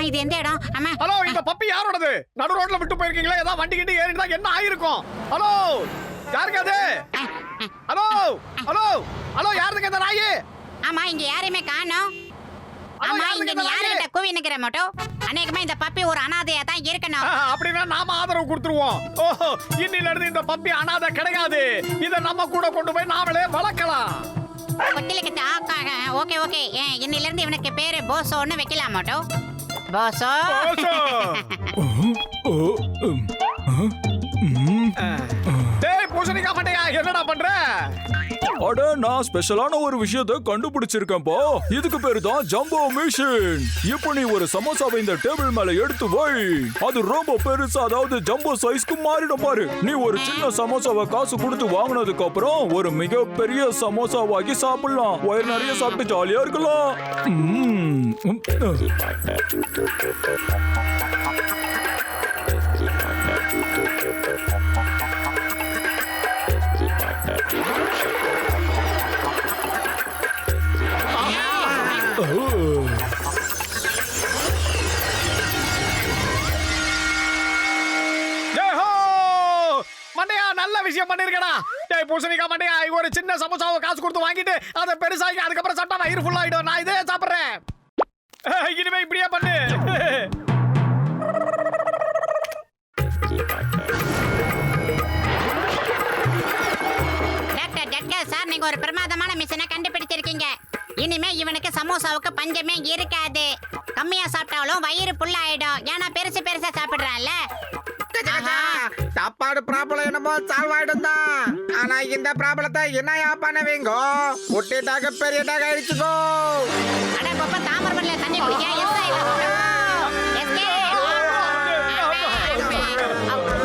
இது எந்த இடம்? அம்மா ஹலோ, இந்த பப்பி யாரோடது? நடு ரோட்ல விட்டு போயிருக்கீங்களா? ஏதா வண்டி கிட்ட ஏறிட்டா என்ன ஆயிருக்கும்? ஹலோ, யாருக்கு அது? ஹலோ ஹலோ ஹலோ, யாருக்கு இந்த நாய்? ஆமா, இங்க யாரையுமே காணோம். ஆமா, இங்க நீ யார்கிட்ட கூவி நிக்கிற மோட்டோ? அநேகமா இந்த பப்பி ஒரு அனாதையா தான் இருக்கணும். அப்படின்னா நாம ஆதரவு கொடுத்துருவோம். ஓஹோ, இன்னில இருந்து இந்த பப்பி அனாதை கிடையாது. இத நம்ம கூட கொண்டு போய் நாமளே வளர்க்கலாம். ஓகே ஓகே, இன்னில இருந்து இவனுக்கு பேரு போசோன்னு வைக்கலாம் மோட்டோ. போசோ. டேய் பூசணிக்கா மண்டையா, என்னடா பண்ற? அட, நான் ஸ்பெஷலான ஒரு விஷயத்தை கண்டுபிடிச்சிருக்கேன்பா. இதுக்கு பேரு தான் ஜம்போ மிஷின். இப்போ நீ ஒரு சமோசாவை இந்த டேபிள் மேல எடுத்து வை. அது ரொம்ப பெருசா, அதாவது ஜம்போ சைஸ்க்கு மாறிடும் பாரு. நீ ஒரு சின்ன சமோசாவை காசு கொடுத்து வாங்கினதுக்கு அப்புறம் ஒரு மிகப்பெரிய சமோசாவாக்கி சாப்பிடலாம். வயிறு நிறைய சாப்பிட்டு ஜாலியா இருக்கலாம். மண்டையா, நல்ல விஷயம் பண்ணிருக்கடா. டேய் பூசணிக்கா மண்டையா, ஒரு சின்ன சமோசாவை காசு கொடுத்து வாங்கிட்டு அதை பெருசாக்கி அதுக்கப்புறம் சாப்பிட்டா வயிறு ஃபுல் ஆயிடும். நான் இதே சாப்பிடுறேன். இனிமே இப்படியே பண்ணு. சார், நீங்க ஒரு பிரமாதமான மிஷினை கண்டுபிடிச்சிருக்கீங்க. இனிமே இவனுக்கு சமோசாவுக்கு பஞ்சமே இருக்காது. கம்மியா சாப்பிட்டாலும் வயிறு புல் ஆயிடும். ஏன்னா பெருசு பெருசா சாப்பிடுறான்ல. சாப்பாடு ப்ராப்ளம் என்னமோ சால்வ் ஆயிடும் தான். ஆனா இந்த ப்ராப்ளத்தை என்னையா பண்ணுவீங்க? குட்டிட்டாக பெரியதாக ஆயிடுச்சுக்கோ. அட பாப்பா, தாமரபரணில தண்ணி குடிக்க எஸ் ஆயிடும்.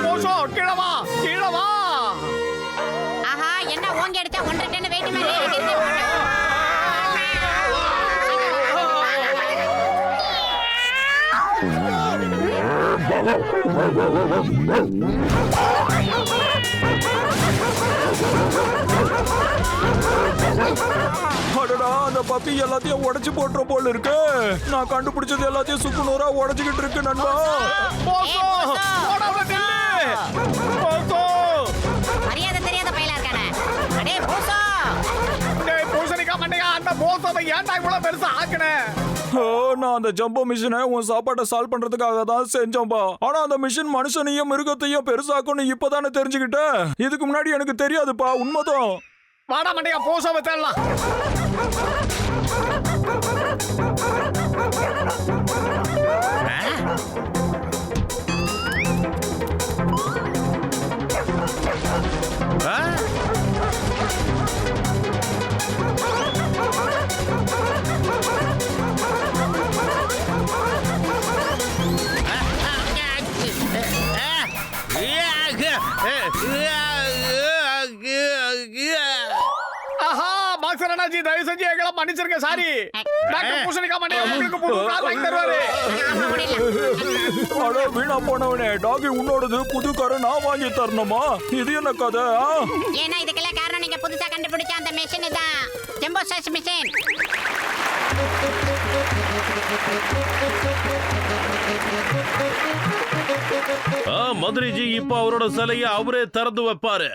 போசோ, கீழ வா, கீழ வா. ஆஹா, என்ன ஓங்கி அடிச்சா 1.5 டன் வெயிட் மேல ஏறிடுச்சு. அடடா, அந்த பப்பி எல்லாத்தையும் உடைச்சு போட்டுற போல இருக்கு. நான் கண்டுபிடிச்சது எல்லாத்தையும் சுக்குநூறா உடைச்சுக்கிட்டு இருக்கு நண்பா. போசோ, ஓடாம நில்லு. போசோ, மரியாதை தெரியாத பையலா இருக்கானே. அடே போசோ. டேய் பூசணிக்கா மண்டையா, அந்த போசோவை ஏன்டா இவ்வளவு பெருசா ஆக்குன? நான் அந்த ஜம்போ மிஷினை உன் சாப்பாட்டை சால்வ் பண்றதுக்காக தான் செஞ்சோம்பா. ஆனா அந்த மிஷின் மனுஷனையும் மிருகத்தையும் பெருசாக்கும்னு இப்பதானே தெரிஞ்சுக்கிட்டேன். இதுக்கு முன்னாடி எனக்கு தெரியாதுப்பா. உண்மைதான். வாடா மண்டையா, போசோவை தேடலாம். ஆஹா, மாஸ்டர் அண்ணாஜி, தயவு செஞ்சு எங்களை மன்னிச்சிருங்க. சாரி. டாக்டர் பூசணிக்கா மண்டையா உங்களுக்கு புது கார் வாங்கி தருவாரு. அட வீணா போனவனே, டாகி உன்னோடது, புது காரை நான் வாங்கி தரணுமா? இது என்ன கதை? ஏன்னா இதுக்கெல்லாம் காரணம் நீங்க புதுசா கண்டுபிடிச்ச அந்த மிஷின் தான். Jumbo size machine. மதுரைஜி இப்ப அவரோட சிலையை அவரே திறந்து வைப்பாரு.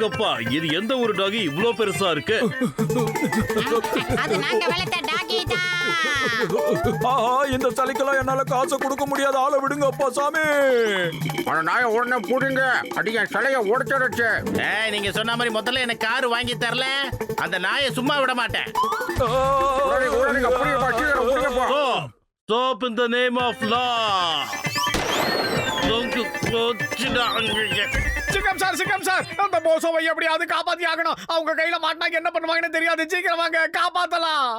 அடேங்கப்பா, இது எந்த ஒரு டாகி இவ்ளோ பெருசா இருக்கு? அது நாங்க வளர்த்த டாகி தான். ஆஹா, இந்த தலைக்கெல்லாம் என்னால காசை கொடுக்க முடியாத ஆளை விடுங்கப்பா சாமி. ஆனா நாயை உடனே புடுங்க, அடிக்க சிலைய உடைச்சிருச்சு. நீங்க சொன்ன மாதிரி முதல்ல எனக்கு கார் வாங்கி தரல, அந்த நாயை சும்மா விட மாட்டேன். புடிங்க, புடிங்கப்பா. Stop in the name of law. சிக்கம் சார், அந்த போசோவை எப்படியாவது காப்பாத்தி ஆகணும். அவங்க கையில மாட்டினாங்க என்ன பண்ணுவாங்கன்னு தெரியாது. சீக்கிரம் வாங்க, காப்பாத்தலாம்.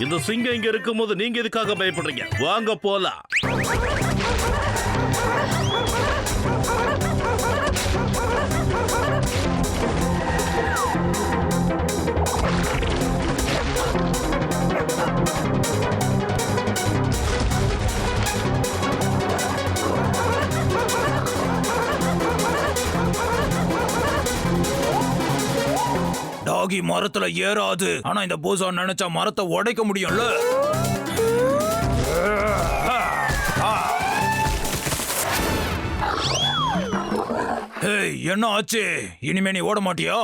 இந்த சிங்கம் இங்க இருக்கும்போது நீங்க எதுக்காக பயப்படுறீங்க? வாங்க போலாம். டாகி மரத்துல ஏறாது, ஆனா இந்த போசா நினைச்சா மரத்தை உடைக்க முடியும்ல. என்ன ஆச்சு? இனிமே நீ ஓட மாட்டியா?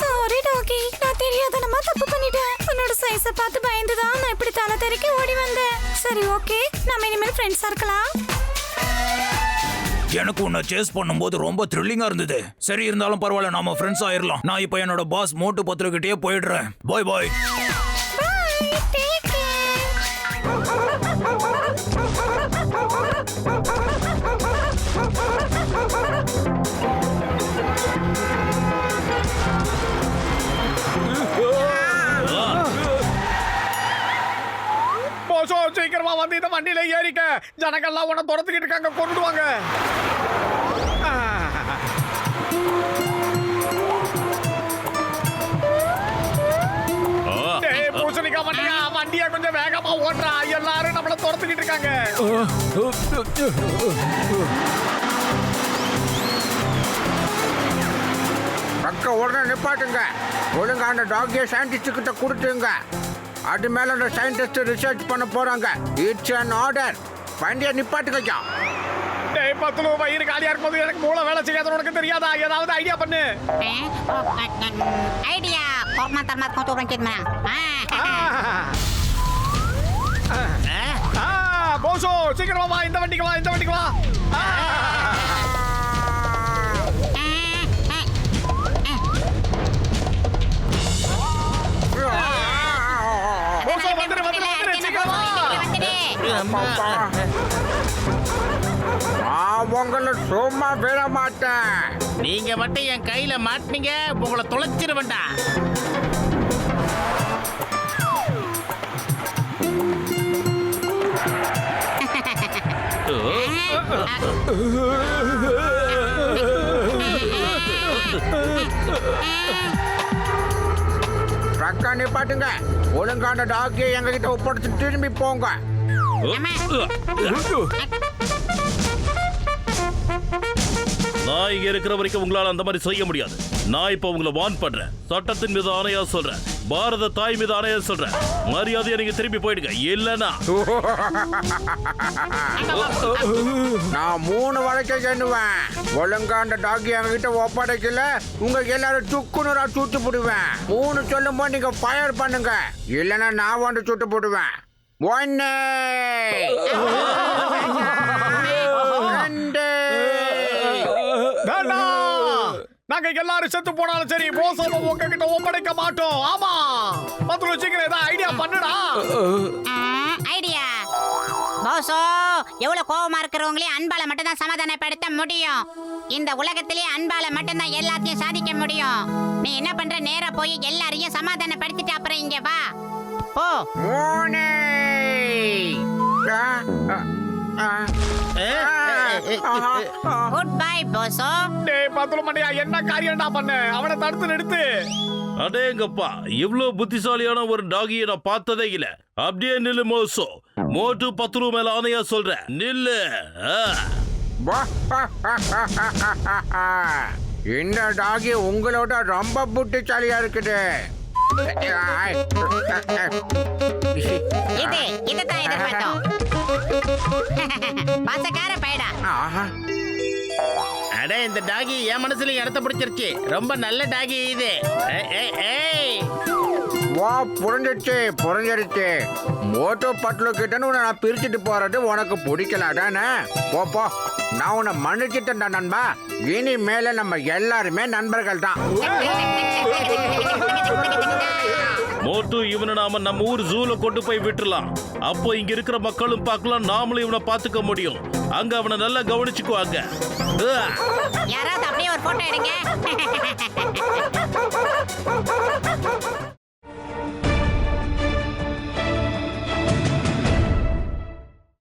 சாரி டாகி, நான் தெரியாதனமா தப்பு பண்ணிட்டேன். உன்னோட சைஸை பார்த்து பயந்துதான் நான் இப்படி தலை தெறிக்க ஓடி வந்தேன். சரி ஓகே, நம்ம இனிமேல் ஃப்ரெண்ட்ஸா இருக்கலாம். எனக்கு உன்னை சேஸ் பண்ணும்போது ரொம்ப த்ரில்லிங்கா இருந்தது. சரி இருந்தாலும் பரவாயில்ல, நாம ஃப்ரெண்ட்ஸ் ஆயிரலாம். நான் இப்ப என்னோட பாஸ் மோட்டு பத்திரக்கிட்டே போயிடுறேன். பாய் பாய். போசோ, சீக்கிரமா வந்து இந்த வண்டியில ஏறிக்க. ஜனங்கள்லாம் உன்னை துரத்துக்கிட்டு இருக்காங்க, கொண்டுடுவாங்க. பூசணிக்கா வண்டியா, வண்டியா கொஞ்சம் வேகமா ஓடுறா. எல்லாரும் நம்மள துரத்துக்கிட்டு இருக்காங்க. பக்க உடனே நிப்பாட்டுங்க. ஒழுங்கா அந்த டாகியை சயின்டிஸ்ட் கிட்ட கொடுத்துங்க. அது மேல அந்த சயின்டிஸ்ட் ரிசர்ச் பண்ண போறாங்க. It's an order. வண்டியை நிப்பாட்டுங்க. டேய் பத்துலு, வயிறு காலியா இருக்கும்போது எனக்கு மூளை வேலை செய்யாத உனக்கு தெரியாதா? ஏதாவது ஐடியா பண்ணு. Idea format termat kau turun kit mana? Poso, சீக்கிரமா வா, இந்த வண்டிக்கு வா, இந்த வண்டிக்கு வா. போசோ, வந்துரு, வந்துரு, வந்துரு, சீக்கிரம் வா. உங்களை சும்மா விட மாட்டேன். நீங்க மட்டும் என் கையில மாட்டினீங்க, உங்களை தொலைச்சிருவேண்டா. ட்ரக்கா நிப்பாட்டுங்க. ஒழுங்கான டாகியை எங்க கிட்ட ஒப்படைச்சு திரும்பி போங்க. நான் இங்க இருக்கிற வரைக்கும் உங்களால அந்த மாதிரி செய்ய முடியாது. நான் இப்ப உங்களை வார்ன் பண்றேன். சட்டத்தின் மீது ஆணையா சொல்றேன், பாரத தாய் மீது ஆணையா சொல்றேன். மரியாதையா நீங்க திரும்பி போயிடுங்க, இல்லனா நான் 3 வழக்கை எண்ணுவேன். ஒழுங்கா அந்த டாகி எங்ககிட்ட ஒப்படைக்கல, உங்க எல்லாரும் சுக்குநூறா சுட்டு போடுவேன். 3 சொல்லும் போது நீங்க ஃபயர் பண்ணுங்க, இல்லைன்னா நான் வந்து சுட்டு போடுவேன். 1 2 நாங்க எல்லாரும் செத்து போனாலும் சரி, போசோவை உங்ககிட்ட ஒப்படைக்க மாட்டோம். ஆமா பத்துலு, சீக்கிரம் ஏதாவது ஐடியா பண்ணுடா. ஐடியா போசோ, எவ்வளவு கோவமா இருக்கிறவங்களையும் அன்பால மட்டும் தான் சமாதானப்படுத்த முடியும். இந்த உலகத்திலே அன்பால மட்டும் தான் எல்லாத்தையும் சாதிக்க முடியும். நீ என்ன பண்ற? நேரா போய் எல்லாரையும் சமாதானப்படுத்திட்டு அப்புறம் இங்க வா. போ. 3 குட் பை போசோ. டேய் பத்துலு மண்டையா, என்ன காரியம்டா பண்ண? அவனை தடுத்து நிறுத்து. அடேங்கப்பா, இவ்வளவு புத்திசாலியான ஒரு டாகியை நான் பார்த்ததே இல்ல. அப்படியே நில்லு மோசோ. மோட்டு பத்ரு மேல ஆணையா சொல்றேன், நில்லு. இந்த டாகி உங்களோட ரொம்ப புத்திசாலியா இருக்குது. இதுதான் எதிர்பார்த்தோம். பாசக்கார பையடா. ஆஹா. அட இந்த டாகி என் மனசுலயும் இடத்த பிடிச்சிருச்சு. ரொம்ப நல்ல டாகி இது. ஏய் வா, புரிஞ்சிருச்சு. மோட்டோ பட்லு கிட்டன்னு உன்னை நான் பிரிச்சுட்டு போறது உனக்கு பிடிக்கலாடானே. போ, நான் உன்னை மன்னிச்சிட்டேன்டா நண்பா. இனி மேல நம்ம எல்லாருமே நண்பர்கள் தான். மோட்டு இவனை நாம நம்ம ஊர் ஜூல கொண்டு போய் விட்டுறலாம். அப்போ இங்க இருக்கிற மக்களும் பார்க்கலாம், நாமளும் இவனை பார்த்துக்க முடியும். அங்க அவனை நல்லா கவனிச்சுக்குவாங்க. யாராவது அப்படியே ஒரு போட்டோ எடுங்க.